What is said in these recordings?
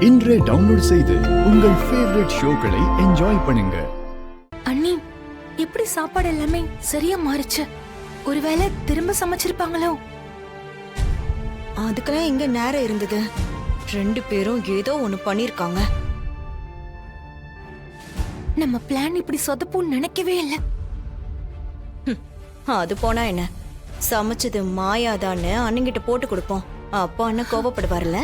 இன்றே டவுன்லோட் செய்து உங்கள் ஃபேவரட் ஷோக்களை என்ஜாய் பண்ணுங்க. அண்ணி, எப்படி சாப்பாடு எல்லாமே சரியா மாறிச்சு? ஒருவேளை திரும்ப சமைச்சிருப்பாங்களோ? அதுக்கெல்லாம் எங்க நேரம் இருந்தது? ரெண்டு பேரும் ஏதோ ஒண்ணு பண்ணிருக்காங்க. நம்ம பிளான் இப்படி சொதப்புன்னு நினைக்கவே இல்ல. அது போனா என்ன, சமைச்சது மாயாதான்னு அண்ணங்கிட்ட போட்டு கொடுப்போம். அப்பா அண்ணன் கோபப்படுவார்ல.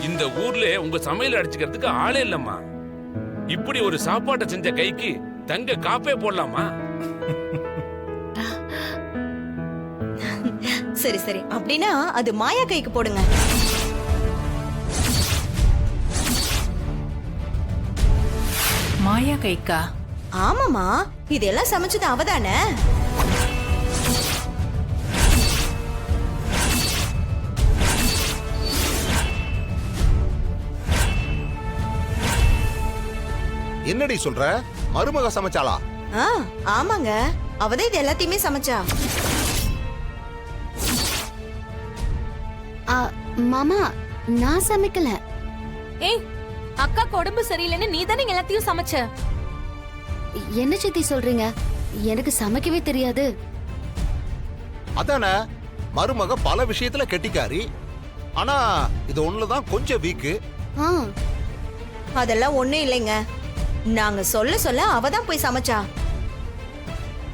இந்த ஊர்ல உங்க சமையல் அடிச்சுக்கிறதுக்கு ஆளே இல்லம்மா. இப்படி ஒரு சாப்பாட்டை செஞ்ச கைக்கு தங்க காப்பே போடலாமா? சரி சரி, அப்படின்னா அது மாயா கைக்கு போடுங்க. மாயா கைக்கா? ஆமாமா, இதெல்லாம் சமைச்சது அவதானே. என்னடி சொல்ற? மருமக சமைச்சாளா? ஆமாங்க, அவதான் இது எல்லாத்தையுமே சமைச்சா. மாமா, நான் சமைக்கல. ஏய், அக்காக்கு உடம்பு சரியில்லைன்னு நீ தானே எல்லாத்தையும் சமைச்ச. என்ன சித்தி சொல்றீங்க? எனக்கு சமைக்கவே தெரியாது. அதானே, மருமக பல விஷயத்துல கெட்டிக்காரி. ஆனா இது ஒண்ணுதான் கொஞ்சம் வீக்கு. அதெல்லாம் ஒண்ணும் இல்லைங்க. நாங்க சொல்ல சொல்ல அவதான் போய் சமைச்சா.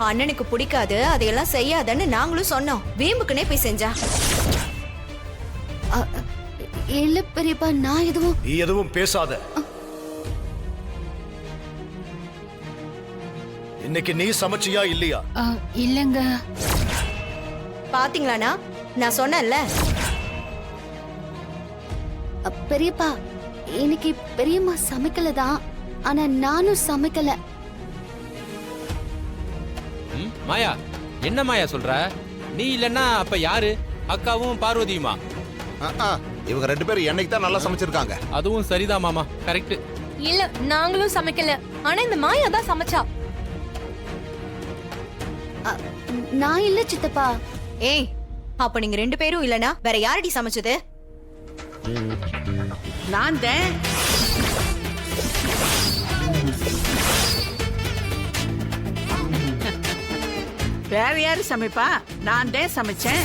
அண்ணனுக்கு பிடிக்காது, அதையெல்லாம் செய்யாதன்னு நாங்களும் சொன்னோம். வீம்புக்குனே போய் செஞ்சா. இல்ல பெரியப்பா, நான் எதுவும். நீ எதுவும் பேசாத. இன்னைக்கு நீ சமைச்சியா இல்லையா? இல்லங்க. பாத்தீங்களாண்ணா, நான் சொன்னேன்ல. பெரியப்பா, இன்னைக்கு பெரியம்மா சமைக்கலதான், ஆனா நானும் சமைக்கல. மாயா, என்ன மாயா சொல்ற? நீ இல்லன்னா அப்ப யாரு? அக்காவும் பார்வதியுமா? இவங்க ரெண்டு பேரும் என்னைக்கு தான் நல்லா சமைச்சிருக்காங்க. அதுவும் சரிதான் மாமா, கரெக்ட். இல்ல, நாங்களும் சமைக்கல. ஆனா இந்த மாயா தான் சமைச்சா. நான் இல்ல சித்தப்பா. ஏய், அப்ப நீங்க ரெண்டு பேரும் இல்லனா வேற யாரடி சமைச்சது? நான் தான். வேற யாரு சமைப்பா? நான் தான் சமைச்சேன்.